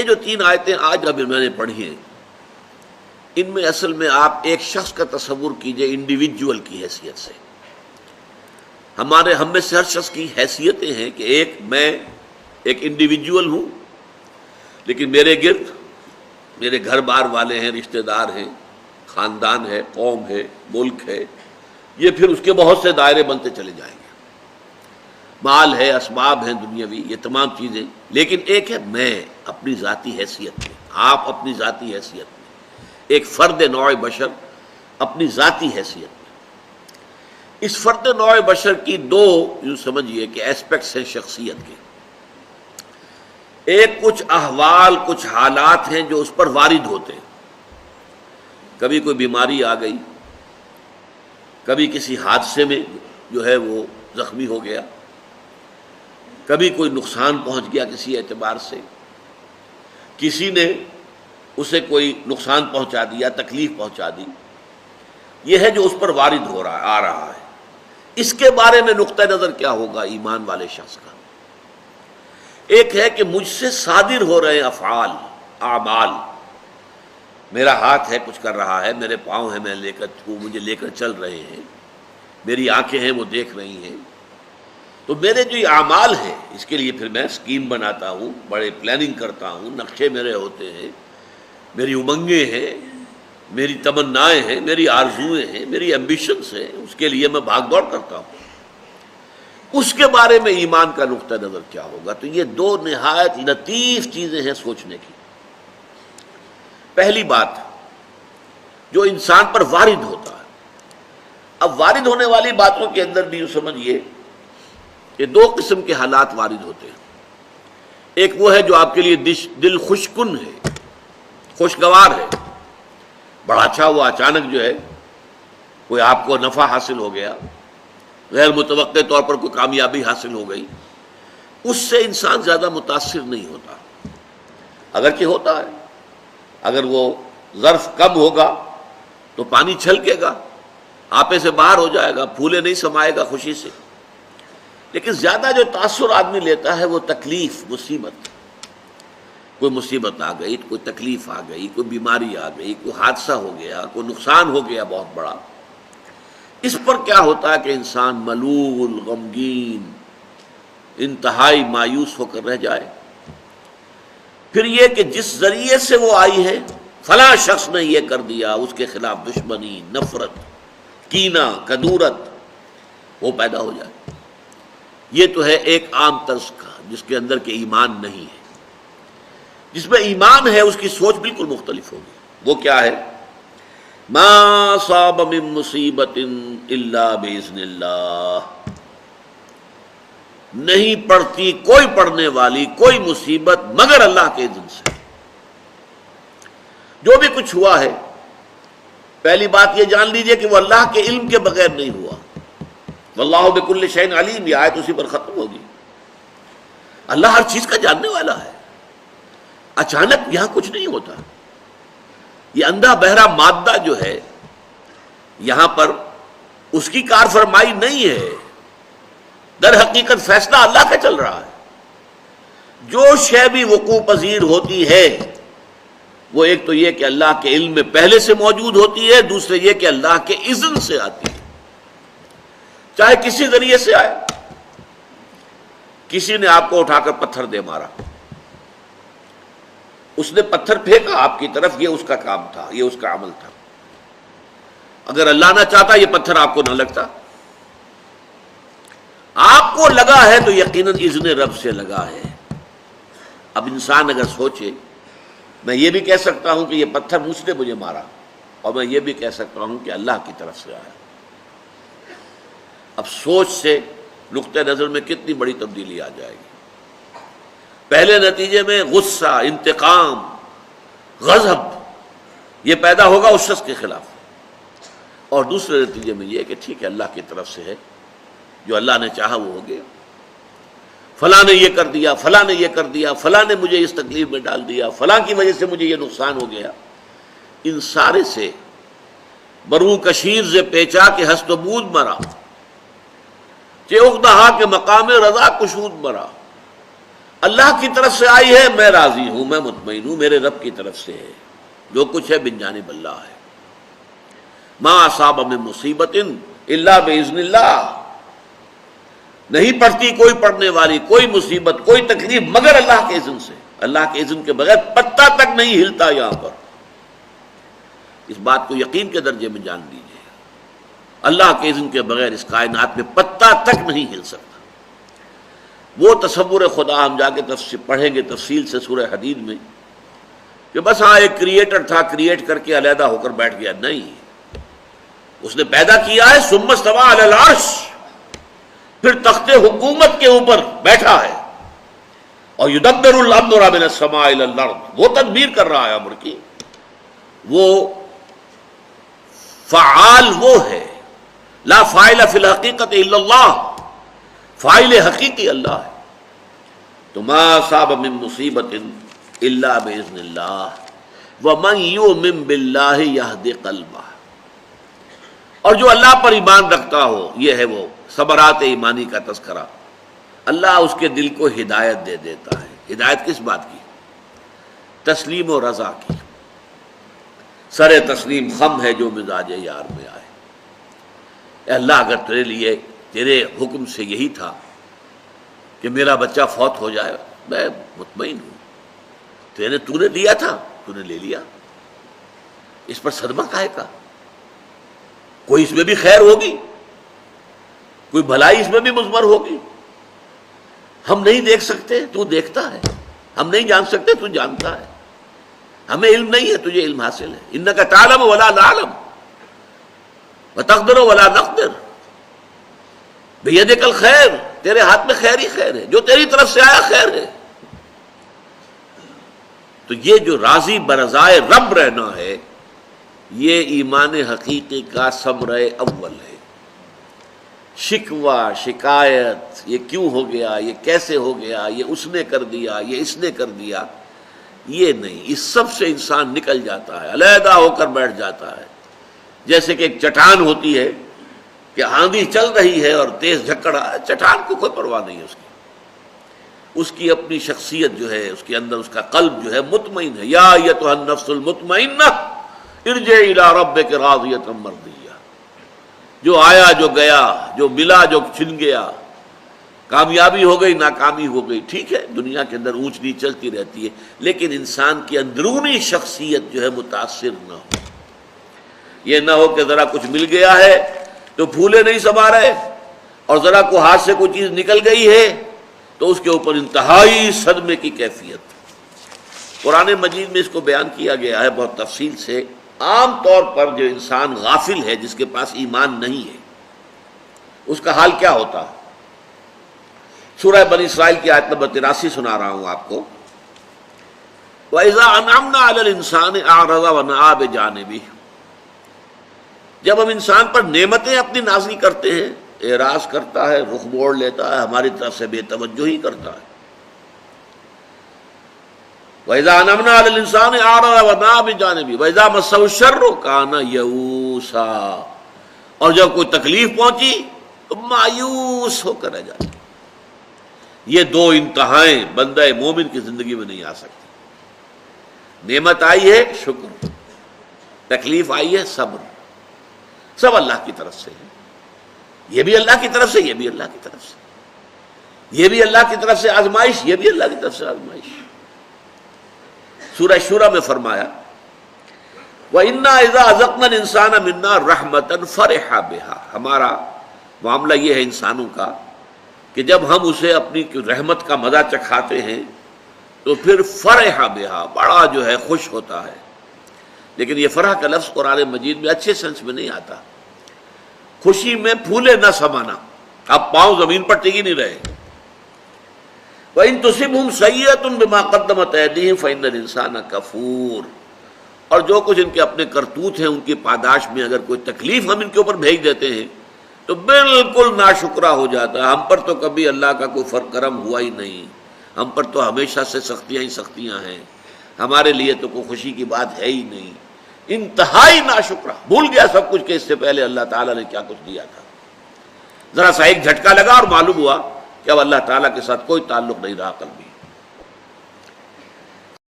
جو 3 آیتیں آج ابھی میں نے پڑھی ہیں، ان میں اصل میں آپ ایک شخص کا تصور کیجئے انڈیویجول کی حیثیت سے. ہم میں سے ہر شخص کی حیثیتیں ہیں کہ میں ایک انڈیویجول ہوں، لیکن میرے گرد میرے گھر بار والے ہیں، رشتہ دار ہیں، خاندان ہے، قوم ہے، ملک ہے. یہ پھر اس کے بہت سے دائرے بنتے چلے جائیں گے. مال ہے، اسباب ہیں دنیاوی، یہ تمام چیزیں. لیکن ایک ہے میں اپنی ذاتی حیثیت میں، آپ اپنی ذاتی حیثیت میں، ایک فرد نوع بشر اپنی ذاتی حیثیت میں. اس فرد نوع بشر کی 2 یوں سمجھیے کہ ایسپیکٹس ہیں شخصیت کے. ایک کچھ احوال، کچھ حالات ہیں جو اس پر وارد ہوتے ہیں. کبھی کوئی بیماری آ گئی، کبھی کسی حادثے میں جو ہے وہ زخمی ہو گیا، کبھی کوئی نقصان پہنچ گیا کسی اعتبار سے، کسی نے اسے کوئی نقصان پہنچا دیا، تکلیف پہنچا دی. یہ ہے جو اس پر وارد ہو رہا آ رہا ہے. اس کے بارے میں نقطہ نظر کیا ہوگا ایمان والے شخص کا؟ ایک ہے کہ مجھ سے صادر ہو رہے افعال، اعمال. میرا ہاتھ ہے کچھ کر رہا ہے، میرے پاؤں ہیں مجھے لے کر چل رہے ہیں، میری آنکھیں ہیں وہ دیکھ رہی ہیں. تو میرے جو یہ اعمال ہیں اس کے لیے پھر میں سکیم بناتا ہوں، بڑے پلاننگ کرتا ہوں، نقشے میرے ہوتے ہیں، میری امنگیں ہیں، میری تمنائیں ہیں، میری آرزوئیں ہیں، میری ایمبیشنز ہیں. اس کے لیے میں بھاگ دوڑ کرتا ہوں. اس کے بارے میں ایمان کا نقطہ نظر کیا ہوگا؟ تو یہ 2 نہایت لطیف چیزیں ہیں سوچنے کی. پہلی بات جو انسان پر وارد ہوتا ہے. اب وارد ہونے والی باتوں کے اندر بھی یوں سمجھیے کہ 2 قسم کے حالات وارد ہوتے ہیں. ایک وہ ہے جو آپ کے لیے دل خوشکن ہے، خوشگوار ہے، بڑا اچھا ہوا، اچانک جو ہے کوئی آپ کو نفع حاصل ہو گیا، غیر متوقع طور پر کوئی کامیابی حاصل ہو گئی. اس سے انسان زیادہ متاثر نہیں ہوتا، اگرچہ ہوتا ہے. اگر وہ ظرف کم ہوگا تو پانی چھلکے گا، آپے سے باہر ہو جائے گا، پھولے نہیں سمائے گا خوشی سے. لیکن زیادہ جو تاثر آدمی لیتا ہے وہ تکلیف، مصیبت. کوئی مصیبت آ گئی، کوئی تکلیف آ گئی، کوئی بیماری آ گئی، کوئی حادثہ ہو گیا، کوئی نقصان ہو گیا بہت بڑا. اس پر کیا ہوتا ہے کہ انسان ملول، غمگین، انتہائی مایوس ہو کر رہ جائے. پھر یہ کہ جس ذریعے سے وہ آئی ہے، فلاں شخص نے یہ کر دیا، اس کے خلاف دشمنی، نفرت، کینہ، کدورت وہ پیدا ہو جائے. یہ تو ہے ایک عام طرز کا جس کے اندر کہ ایمان نہیں ہے. جس میں ایمان ہے اس کی سوچ بالکل مختلف ہوگی. وہ کیا ہے؟ ما صاب من مصیبت الا باذن اللہ. نہیں پڑتی کوئی پڑنے والی کوئی مصیبت مگر اللہ کے اذن سے. جو بھی کچھ ہوا ہے، پہلی بات یہ جان لیجئے کہ وہ اللہ کے علم کے بغیر نہیں ہوا. واللہ بکل شیء علیم، یہ آیت اسی پر ختم ہوگی. اللہ ہر چیز کا جاننے والا ہے. اچانک یہاں کچھ نہیں ہوتا. یہ اندھا بہرا مادہ جو ہے یہاں پر اس کی کار فرمائی نہیں ہے. در حقیقت فیصلہ اللہ کا چل رہا ہے. جو شے بھی وقوع پذیر ہوتی ہے وہ ایک تو یہ کہ اللہ کے علم میں پہلے سے موجود ہوتی ہے، دوسرے یہ کہ اللہ کے اذن سے آتی ہے. چاہے کسی ذریعے سے آئے. کسی نے آپ کو اٹھا کر پتھر دے مارا، اس نے پتھر پھینکا آپ کی طرف، یہ اس کا کام تھا، یہ اس کا عمل تھا. اگر اللہ نہ چاہتا یہ پتھر آپ کو نہ لگتا. آپ کو لگا ہے تو یقیناً اذن رب سے لگا ہے. اب انسان اگر سوچے، میں یہ بھی کہہ سکتا ہوں کہ یہ پتھر مجھ نے مجھے مارا، اور میں یہ بھی کہہ سکتا ہوں کہ اللہ کی طرف سے آیا. اب سوچ سے نقطہ نظر میں کتنی بڑی تبدیلی آ جائے گی. پہلے نتیجے میں غصہ، انتقام، غضب یہ پیدا ہوگا اس شخص کے خلاف، اور دوسرے نتیجے میں یہ کہ ٹھیک ہے اللہ کی طرف سے ہے، جو اللہ نے چاہا وہ ہو گیا. فلاں نے یہ کر دیا، فلاں نے یہ کر دیا، فلاں نے مجھے اس تکلیف میں ڈال دیا، فلاں کی وجہ سے مجھے یہ نقصان ہو گیا. ان سارے سے برو کشیر سے پیچا کہ ہست و بود مرا، چے اغدہا کے مقام رضا کشود مرا. اللہ کی طرف سے آئی ہے، میں راضی ہوں، میں مطمئن ہوں، میرے رب کی طرف سے ہے، جو کچھ ہے من جانب اللہ ہے۔ ما اصاب من مصیبت الا باذن اللہ، نہیں پڑتی کوئی پڑنے والی کوئی مصیبت کوئی تکلیف مگر اللہ کے اذن سے، اللہ کے اذن کے بغیر پتہ تک نہیں ہلتا یہاں پر۔ اس بات کو یقین کے درجے میں جان لیجیے، اللہ کے اذن کے بغیر اس کائنات میں پتہ تک نہیں ہل سکتا۔ وہ تصور خدا ہم جا کے پڑھیں گے تفصیل سے سورہ حدید میں کہ بس ہاں ایک کریٹر تھا، کریٹ کر کے علیحدہ ہو کر بیٹھ گیا، نہیں، اس نے پیدا کیا ہے، ثم استوى علی العرش، پھر تخت حکومت کے اوپر بیٹھا ہے، اور یدبر الامر من السماء الى الارض، وہ تدبیر کر رہا ہے امر کی، وہ فعال وہ ہے، لا فاعل فی الحقیقت الا اللہ، فاعل حقیقی اللہ ہے۔ تو ما اصاب من مصیبت الا باذن اللہ ومن یؤمن باللہ یہد قلبہ، اور جو اللہ پر ایمان رکھتا ہو، یہ ہے وہ ثمرات ایمانی کا تذکرہ، اللہ اس کے دل کو ہدایت دے دیتا ہے۔ ہدایت کس بات کی؟ تسلیم و رضا کی۔ سر تسلیم خم ہے جو مزاج یار میں آئے۔ اے اللہ، اگر تیرے لیے تیرے حکم سے یہی تھا کہ میرا بچہ فوت ہو جائے، میں مطمئن ہوں، تو نے دیا تھا، تو نے لے لیا، اس پر صدمہ کاہے کا؟ کوئی اس میں بھی خیر ہوگی، کوئی بھلائی اس میں بھی مضمر ہوگی۔ ہم نہیں دیکھ سکتے، تو دیکھتا ہے، ہم نہیں جان سکتے، تو جانتا ہے، ہمیں علم نہیں ہے، تجھے علم حاصل ہے۔ انک تعلم ولا نعلم وتقدر ولا نقدر، بیدک الخیر، تیرے ہاتھ میں خیر ہی خیر ہے، جو تیری طرف سے آیا خیر ہے۔ تو یہ جو راضی برضائے رب رہنا ہے، یہ ایمان حقیقی کا ثمرہ اول ہے۔ شکوہ، شکایت، یہ کیوں ہو گیا، یہ کیسے ہو گیا، یہ اس نے کر دیا، یہ اس نے کر دیا، یہ نہیں، اس سب سے انسان نکل جاتا ہے، علیحدہ ہو کر بیٹھ جاتا ہے۔ جیسے کہ ایک چٹان ہوتی ہے کہ آندھی چل رہی ہے اور تیز جھکڑا، چٹان کو کوئی پرواہ نہیں ہے اس کی اپنی شخصیت جو ہے، اس کے اندر اس کا قلب جو ہے مطمئن ہے۔ یا ایتھا النفس المطمئنہ ارجعی الی ربک راضیۃ مرضیہ، جو آیا جو گیا، جو ملا جو چھن گیا، کامیابی ہو گئی ناکامی ہو گئی، ٹھیک ہے، دنیا کے اندر اونچ نیچ چلتی رہتی ہے، لیکن انسان کی اندرونی شخصیت جو ہے متاثر نہ ہو۔ یہ نہ ہو کہ ذرا کچھ مل گیا ہے تو پھولے نہیں سما رہے، اور ذرا کو ہاتھ سے کوئی چیز نکل گئی ہے تو اس کے اوپر انتہائی صدمے کی کیفیت۔ قرآن مجید میں اس کو بیان کیا گیا ہے بہت تفصیل سے۔ عام طور پر جو انسان غافل ہے، جس کے پاس ایمان نہیں ہے، اس کا حال کیا ہوتا ہے؟ سورہ بنی اسرائیل کی آیت نمبر 83 سنا رہا ہوں آپ کو۔ وَإِذَا أَنْعَمْنَا عَلَى الْإِنسَانِ أَعْرَضَ وَنَأَىٰ بِجَانِبِهِ، جب ہم انسان پر نعمتیں اپنی نازل کرتے ہیں، اعراض کرتا ہے، رخ موڑ لیتا ہے، ہماری طرف سے بے توجہی کرتا ہے۔ وَإِذَا أَنْعَمْنَا عَلَى الْإِنسَانِ أَعْرَضَ وَنَأَىٰ بِجَانِبِهِ وَإِذَا مَسَّهُ الشَّرُّ كَانَ يَئُوسًا، اور جب کوئی تکلیف پہنچی تو مایوس ہو کر رہ جاتا۔ یہ دو انتہائیں بندہ مومن کی زندگی میں نہیں آ سکتی۔ نعمت آئی ہے شکر، تکلیف آئی ہے صبر، سب اللہ کی طرف سے ہے۔ یہ بھی اللہ کی طرف سے، یہ بھی اللہ کی طرف سے، یہ بھی اللہ کی طرف سے آزمائش، یہ بھی اللہ کی طرف سے آزمائش۔ سورہ شورى میں فرمایا وَإِنَّا إِذَا أَذَقْنَا الْإِنسَانَ مِنَّا رَحْمَةً فَرِحَ بِهَا، ہمارا معاملہ یہ ہے انسانوں کا کہ جب ہم اسے اپنی رحمت کا مزہ چکھاتے ہیں تو پھر فرح بہا، بڑا جو ہے خوش ہوتا ہے۔ لیکن یہ فرح کا لفظ قرآن مجید میں اچھے سینس میں نہیں آتا۔ خوشی میں پھولے نہ سمانا، اب پاؤں زمین پر ٹک ہی نہیں رہے۔ وَإِن تُصِبْهُمْ سَيِّئَةٌ بِمَا قَدَّمَتْ أَيْدِيهِمْ فَإِنَّ الْإِنسَانَ كَفُورٌ، اور جو کچھ ان کے اپنے کرتوت ہیں، ان کی پاداش میں اگر کوئی تکلیف ہم ان کے اوپر بھیج دیتے ہیں تو بالکل ناشکرا ہو جاتا ہے۔ ہم پر تو کبھی اللہ کا کوئی کرم ہوا ہی نہیں، ہم پر تو ہمیشہ سے سختیاں ہی سختیاں ہیں، ہمارے لیے تو کوئی خوشی کی بات ہے ہی نہیں۔ انتہائی ناشکرا، بھول گیا سب کچھ کہ اس سے پہلے اللہ تعالیٰ نے کیا کچھ دیا تھا۔ ذرا سا ایک جھٹکا لگا اور معلوم ہوا کہ اب اللہ تعالیٰ کے ساتھ کوئی تعلق نہیں رہا قلبی۔